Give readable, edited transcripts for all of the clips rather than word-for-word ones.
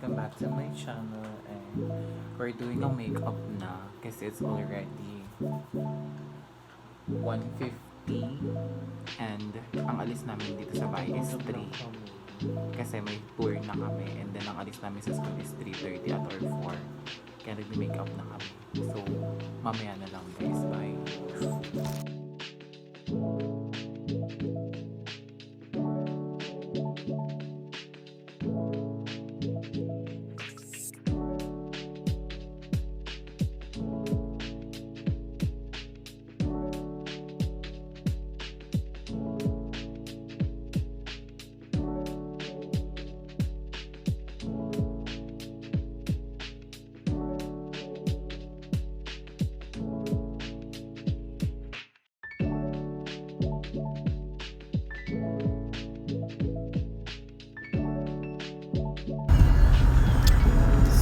welcome back to my channel, and we're doing a makeup na kasi it's already 1:50 and ang alis namin dito sa bahay is 3 kasi may tour na kami, and then ang alis namin sa school is 3:30 at or 4 kaya nag-makeup na kami. So mamaya na lang guys, bye.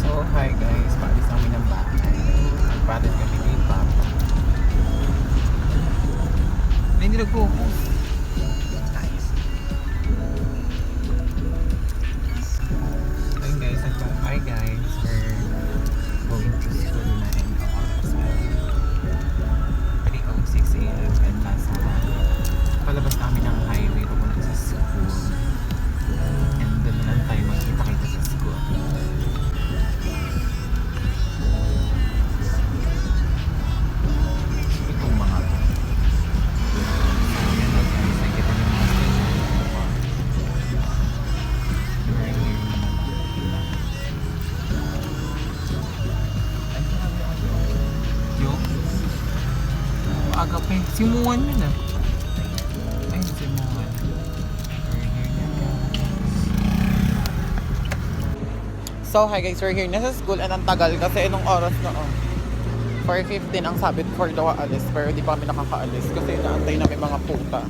So, hi guys, paalis kami ng bahay. Nagpalit kami kay Papa. Na hindi nag-focus. Nice. Hi guys, hi guys. We're going to school na and ang oras na 3:06 AM and nasa palabas namin ng highway papunta sa school. And doon na lang tayo magkita-kita sa school. Itong mga to. Ayan na guys, nakikita niyo mga schedule ko pa. Right here naman nakikita. Ay, grabe ako. Yo? Aga pa eh. Simuan yun ah. Ay, simuan. We're here na guys. So, hi guys, we're here na sa school and ang tagal kasi nung oras na 4:15 ang sabit for daw aalis, pero di pa kami nakakaalis kasi inaantay namin mga puta.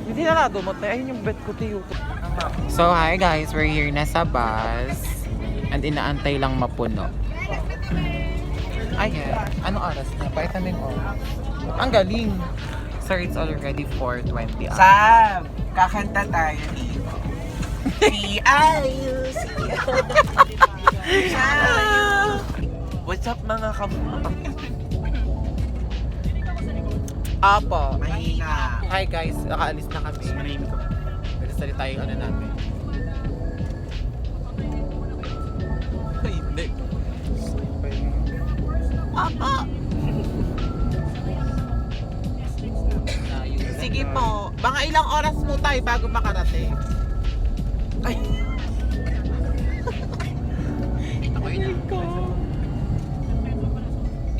Hindi na nadumot na. Ayun yung bet ko tiyo. So, hi guys, we're here na sa bus and inaantay lang mapuno. Ayan. Anong oras na? Pakita mo yung oras. Ang galing. Sir, it's already 4:20. Sam! Kakanta tayo dito. C.I.U. What's up mga Apo. Mahina. Hi guys, nakaalis na kami. Manahimik ko. Nagsasalita yung ano namin. Ay, hindi. Papa! Sige po, mga ilang oras mo tayo bago makarating. Ay! Ako ilang ko.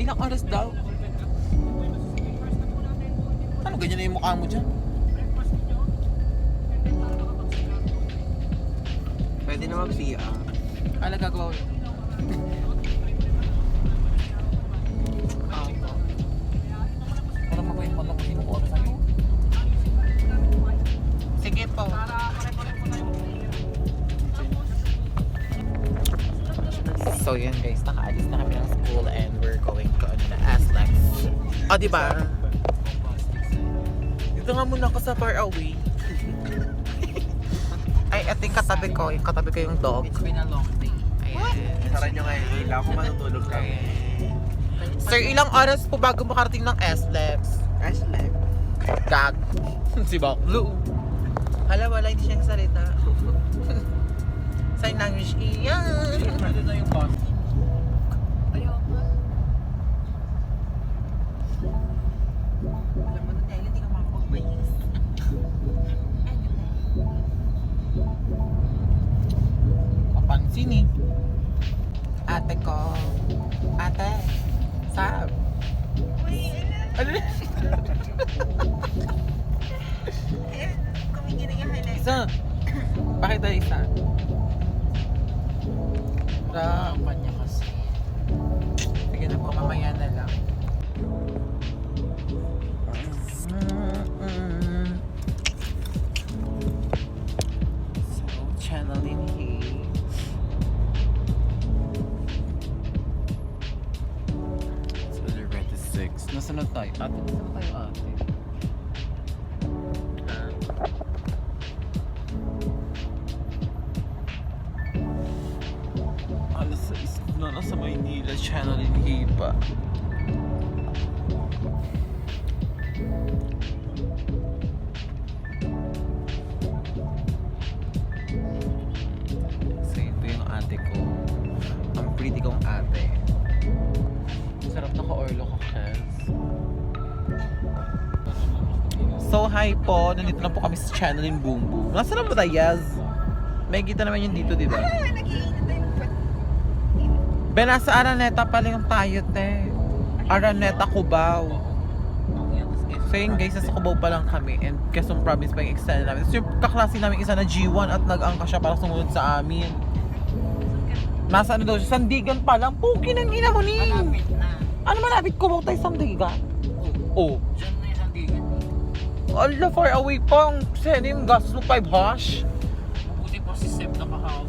Ilang oras daw? Ano, ganyan na yung mukha mo dyan? Pwede na mag-PR. Ano gagawa ko? Parang mabayin mo lang kung sino ko oras sa'yo. Sige po. So yun guys, nakaalis na kami ng school and we're going to Aslex. O diba? Dito nga muna ako sa far away. Ay, ito yung katabi ko. Yung katabi ko yung dog. It's been a long day. Ayan. Saran nyo nga yung ilaw kung matutulog ka. Sir, ilang oras po bago makarating ng Aslex? Aslex. Gag. Si Baklo. Hala, wala, hindi siya nagsalita. Sign language iyan. Pwede na yung boss. Alam mo na tayo, hindi ka makapagbayis. Papansin eh. Ate ko. Ate. Sab. Ano na? Kumingin na yung highlight. Isa. Bakit na isa? Ram. Kampanya kasi. Sige na po, mamaya na lang. So, channeling here. It's already 6. Nasaan na tayo? Ate, nasaan na tayo ate? pa. So, ito yung ate ko. Ang pretty kong ate. Sarap naka-orlo ka, Kels. So, hi po. Nandito na po kami sa channel in Boom Boom. Nasaan na ba tayo, Yaz? May kita naman yun dito, di ba? Ben, nasa Araneta pala yung tayo, te. Araneta, Cubao. So yun guys, nasa Cubao pa lang kami and Quezon Province pa yung extended namin. So yung kaklase namin isa na G1 at nag-angka siya para sumunod sa amin. Nasa ano daw siya, Sandigan pa lang. Puki ng ina mo ni. Malapit na. Ano malapit Cubao tayo Sandigan? Oh. Diyan na yung Sandigan. Ala, far away pa. Saan yung gastos mo 5 hash? Mabuti po si Seb na kahawag.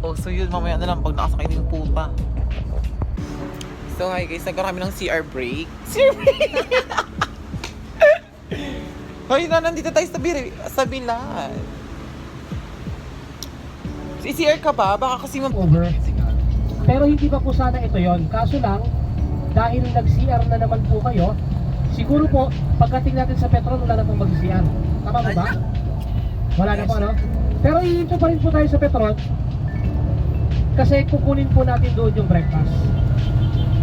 Oh, so yun, mamaya na lang pag nakasakay din yung puta. So hi guys, nagkaroon kami ng CR break. CR break! Hoy na, nandito tayo sa Bilad. CR ka ba? Baka kasi over. Pero hindi pa po sana ito yon. Kaso lang, dahil nag-CR na naman po kayo, siguro po, pagdating natin sa Petron, wala na pong mag-CR. Tama po ba? Wala na po, ano? Pero iinto pa rin po tayo sa Petron, kasi kukunin po natin doon yung breakfast.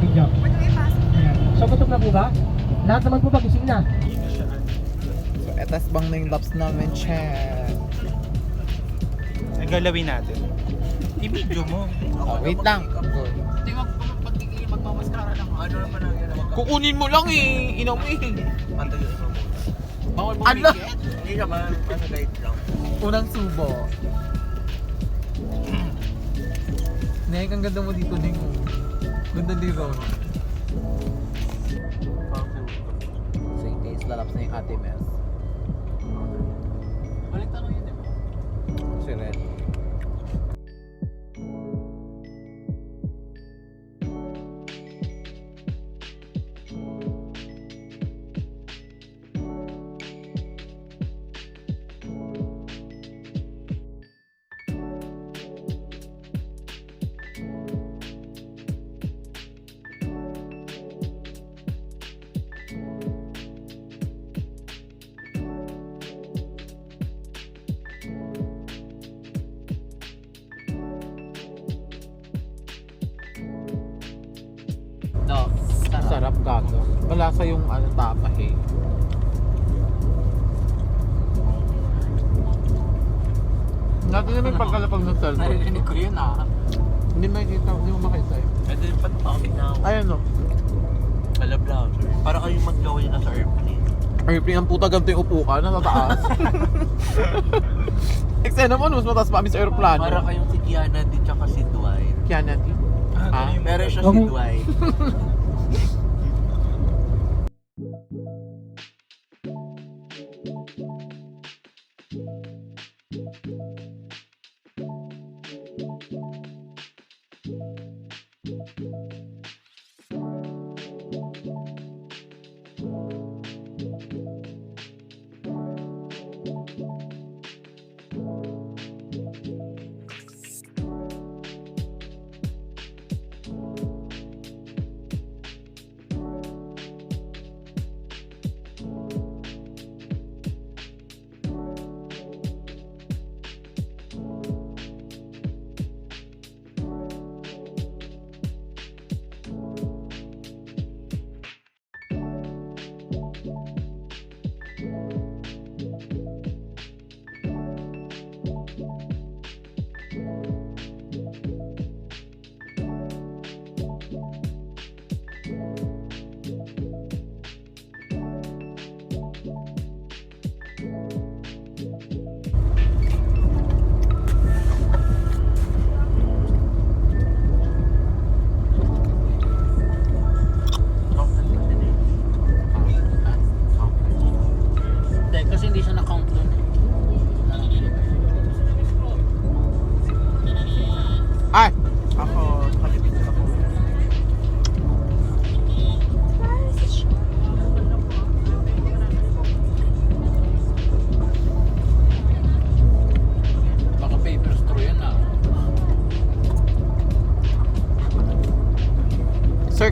Video. Ayan. So, gutom na po ba? Lahat naman po ba gising na? So, etas bang na yung laps namin, check. Ang galawin natin. I-video mo. Oh, wait lang. Hindi magmamaskara lang. Ano naman ang yun? Kukunin mo lang eh. Inaw mo eh. Pantay mo muna. Bawal mo Ano? bigyan? Hindi naman. Ano light lang. Unang subo. Nek, ang ganda mo dito, Nek. Ganda dito. So yung guys, lalaps na yung ate Mel. Balik tanong yun, di ba? Si Red. No. Sarap gato. Malasa yung ano, tapah eh. Natin naman pagkalapag ng cellphone. Narinig ko yun ah. Hindi makikita, hindi mo makita eh. Pwede rin patapawin na ako. Ayun no. Kalablaw. Para kayong mag-gawin na sa airplane. Airplane ang puta, ganito yung upo ka, nasa taas. Eksena mo, mas mataas pa kami sa aeroplano. Para kayong si Kiana di tsaka si Dwight. Kiana di. Ah? Pero siya si Dwight.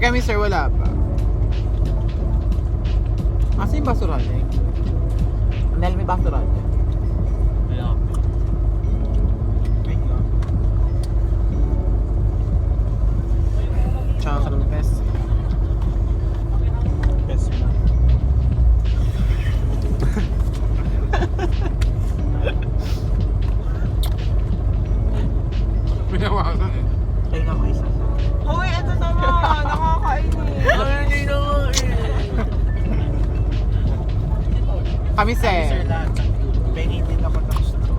kami, sir, wala pa. Asa yung basurahan eh? Nel, may basurahan eh. Kaya, Tsaka karong pes. best na. Pinawasan eh. Ay, nako isa. Hoy, ito naman! Nakakainis! Ay, hindi na nga eh. Kami, sir. Sir, lahat. Pengi din ako ng straw.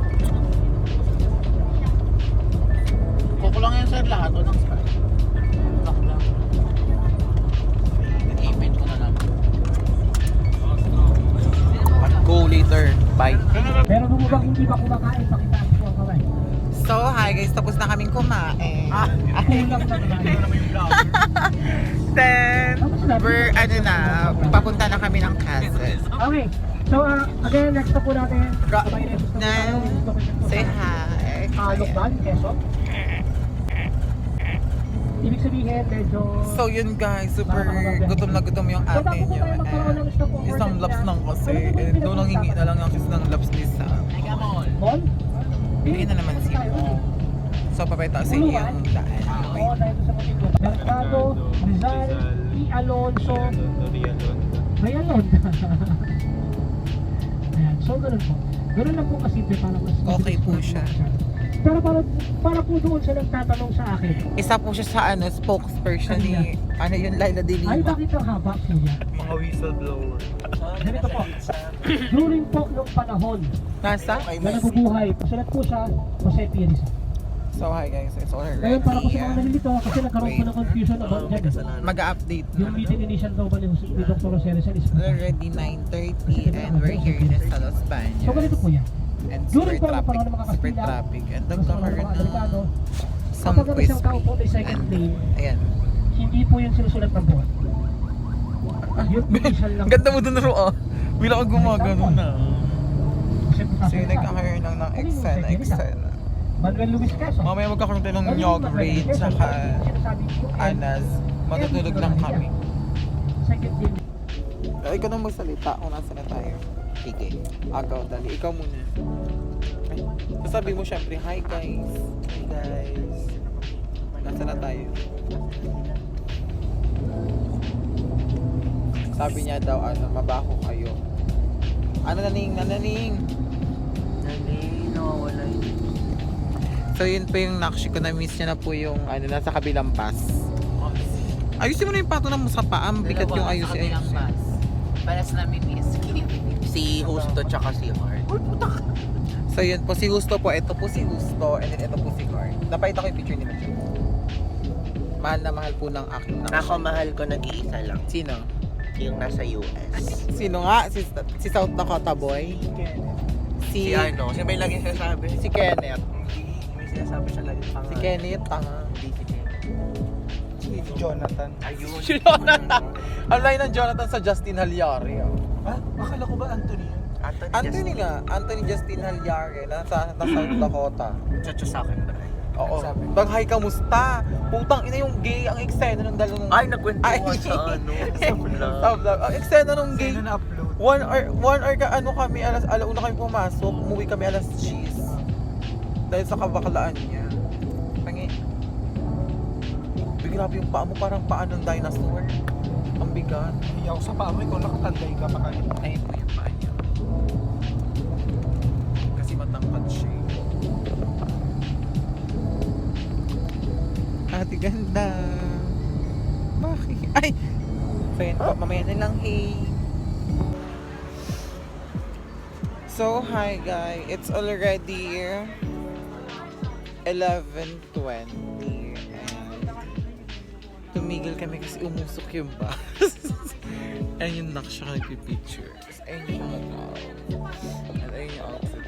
Kukulang yan, sir, lahat o ng spy. Lock lang. Nag-ipin ko na lang. Go later. Bye. Pero kung bang hindi ba kumakain, pakitaas po ang kamay. So, hi guys. Tapos na kaming kumain. Kulang na kamay. Then, we're, papunta na kami ng Quezon. Okay. So, again, next na po natin. Sabay na yung Nan, say hi. Lokban, Quezon. Ibig sabihin, medyo... So yun guys, super gutom na gutom yung So, ate bago po nyo. tayo magkaroon ng stop over Isang dyan laps na- lang kasi. Ano po ba yung Doon lang hingi na lang yung kiss ng laps ni Sam. Mall? Hindi na naman si Mo. So papayta sa inyo yung daan. Oo, dahil sa Motigo. Mercado, Rizal, E. Alonso, Mayalon. Ayan, so ganun po. Ganun lang po kasimple para mas... Okay po siya. Pero para po doon sa nagtatanong sa akin, Isa po siya sa spokesperson ni yung Laila de ay Lima. bakit ang haba po niya? Mga whistleblower. Ganito po. During po nung panahon Nasa? na nabubuhay, sulat po siya, Jose P. Rizal. So hi guys, it's already. Ngayon para po sa mga nalilito, kasi nagkaroon po ng confusion about May dyan. kasalanan. Mag-update Yung na. meeting initial daw ba ni Dr. Jose Rizal is Already 9:30 and we're here in Los So Baños. ganito po yan. And super During po ang traffic, panahon ng mga super Kastila, traffic. And mas mga nagkakaroon delikado, ng some kapag ang quiz isang tao po may second And, name, ayan. hindi po yung sinusulat ng buwan. Yung initial lang. Ang ganda mo dun ro ah. Bila ka gumagano na. Kasi po So kasi yung nagkakaroon lang ng Exen. Manuel Luis Quezon. Mamaya magkakaroon tayo ng nyog raid tsaka anas. Matutulog lang kami. Second name. Ay, ikaw na magsalita kung nasa na tayo. Sige. Agaw, dali. Ikaw muna. Ay, sasabi mo syempre, hi guys. Hi guys. Nasa na tayo. Sabi niya daw, mabaho kayo. Naning? Nani, nawawala yun. So yun po yung nakshi ko, na-miss niya na po yung nasa kabilang pass. Ayusin mo na yung pato na mo sa paa. Ang bigat yung ayusin. Paras namin is Si Husto tsaka si Hart. So yun po, si Husto po. Ito po si Husto. And then ito po si Guard. Napakita ko yung picture nila dyan. Mahal na mahal po ng aking nakshi. Ako mahal ko nag-iisa lang. Sino? Yung nasa US. Sino nga? Si South Dakota boy? Si ano? Siya ba yung lagi sinasabi? Si Kenneth. May sinasabi siya lagi pangalan. Si Kenneth, tanga. Hindi si Kenneth. Si Jonathan. Ayun. Si Jonathan. Ang line ng Jonathan sa Justin Halyari. Ah, akala ko ba Anthony yun? Anthony nga. Anthony Justin Halyari. Nasa South Dakota. Chacho sa akin ba? Oo. Sabi. Baghay, kamusta? Putang ina yung gay ang eksena ng dalawang... Ay, nagkwentuhan Ay. sa ano. Sa vlog. Sa vlog. Ang eksena ng gay. Sino na-upload? 1 hour ka kami, alauna kami pumasok. Umuwi kami 10:00. Dahil sa kabakalaan niya. Pangi. Grabe yung paa mo, parang paa ng dinosaur. Ang bigat. Hindi ako sa paa mo, ikaw nakatanday ka pa kanina. Ayun po yung paa niya. Kasi matangkad siya. Ate ganda. Bakit? Ay! So yun po, mamaya na lang, hey. So, hi guys. It's already 11:20 and tumigil kami kasi umusok yung bus. Ayun yung naksya ka nagpipicture. Tapos ayun yung agaw. At ayun yung outfit.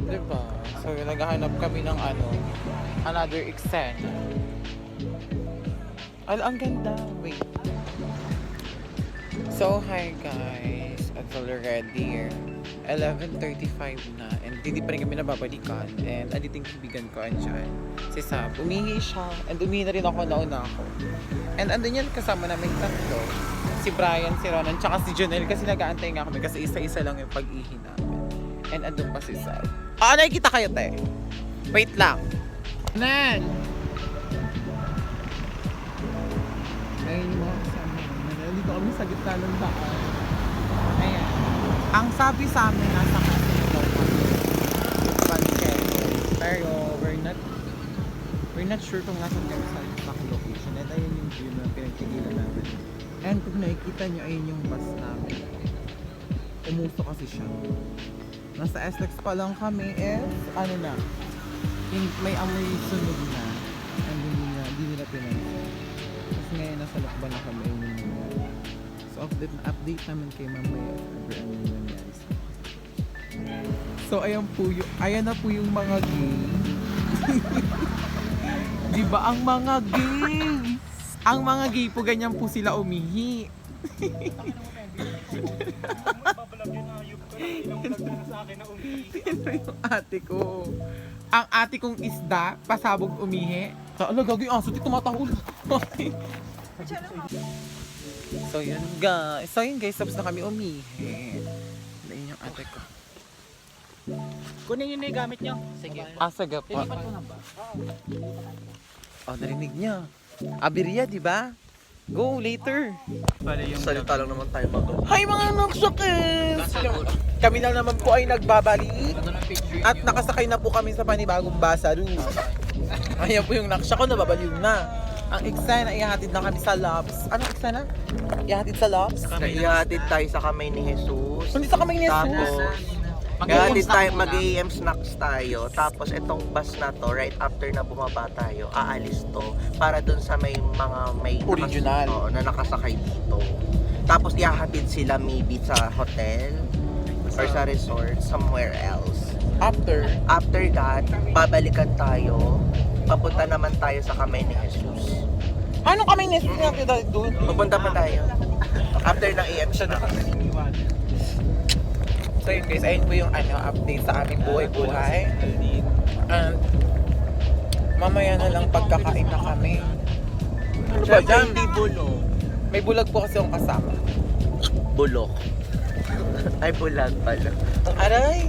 Diba? So, naghahanap kami ng another eksena. Ang ganda. Wait. So, hi guys. It's already 11:35 na and hindi pa rin kami nababalikan and andito yung kaibigan ko andyan si Sab, umihi siya and umihi na rin ako, nauna ako and andun yan kasama namin tatlo, si Brian, si Ronan, tsaka si Jonel kasi nag-aantay nga kami kasi isa-isa lang yung pag-ihi namin and andun pa si Sab. Nakikita kayo te? Wait lang Nan! Ayun yung mga kasama namin. Nandito kami sa gitna ng daan. Ayan. Ang sabi sa amin, nasa kasi daw kami. Pero we're not sure kung nasan kami sa exact location. At ayun yung view na pinagtigilan namin. And kung nakikita nyo, ayun yung bus namin. Umuso kasi siya. Nasa SLEX pa lang kami is, ano na, may amoy sunog na. And hindi nila pinansin. Tapos ngayon nasa lakban na kami ayun yung nangyari. So update namin kay mamaya over ano yung nangyari sa akin. So ayan na po yung mga gay. Diba ang mga gay? Ang mga gay po ganyan po sila umihi. Ito yung ate ko. Ang ate kong isda, pasabog umihi. Ano gagawin? Aso, di tumatahol. So yun guys, tapos na kami umihi. Ayun yung ate ko. Kunin yun na yung gamit nyo. Sige. Sige po. Lilipat ko na ba? Oh, narinig niya. Abiria, di ba? Go later. Salita lang naman tayo mag Hi mga nagsakis! Kami na naman po ay nagbabalik at nakasakay na po kami sa panibagong basaru. Ayan po yung naksya ko, nababaliw na. Ang eksena, ihahatid na kami sa Loves. Anong eksena? Ihahatid sa Loves? Ihatid tayo sa kamay ni Jesus. Hindi sa kamay ni Jesus. Tapos, ihatid tayo, mag-AM snacks tayo. Tapos, itong bus na to, right after na bumaba tayo, aalis to. Para dun sa may Original. Oo, na nakasakay dito. Tapos, ihahatid sila maybe sa hotel or sa resort, somewhere else. After After that, babalikan tayo. Papunta naman tayo sa kamay ni Jesus. anong kamay ni Jesus natin doon? Pupunta pa tayo. After ng AM snacks. So yun guys, ayun po yung update sa aming buhay-buhay. And mamaya na lang pagkakain na kami. Ano ba Siyempre, dyan? hindi bulok. May bulag po kasi yung kasama. Bulok. Ay, bulag pala. Aray!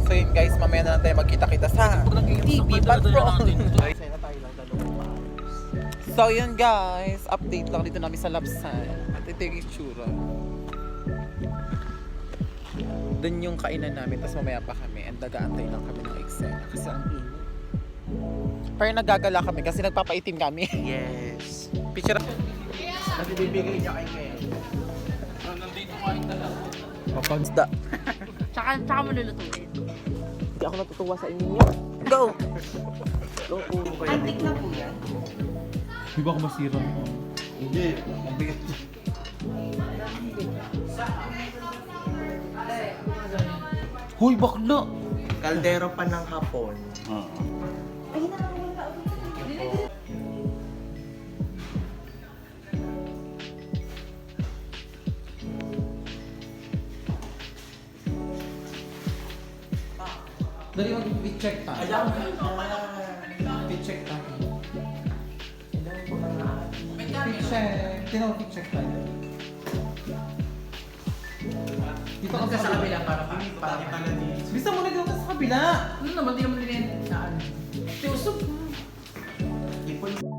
So yun guys, mamaya na lang tayo magkita-kita sa TV Patron. So yun guys, update lang dito namin sa Labsan. At ito yung itsura. Doon yung kainan namin, tapos mamaya pa kami and nag-aantay lang kami ng eksena kasi ang init. Pero nagagala kami kasi nagpapaitim kami. Yes. Picture. Kasi bibigay niya kay Ken. Papansda. Tsaka mo lulutuin. Hindi ako natutuwa sa inyo. Go! Go, puro kayo. Antik na po yan. Di ba ako masira? Hindi. Hoy, bakla! Kaldero pa ng hapon. Dali mag-check tayo. Check tayo. Check. Tinawag check tayo. Dito ka sa kabila para pala ni. Bisa mo na dito sa kabila. Ano naman, di naman din yan. Saan? Tiusok. Ipon.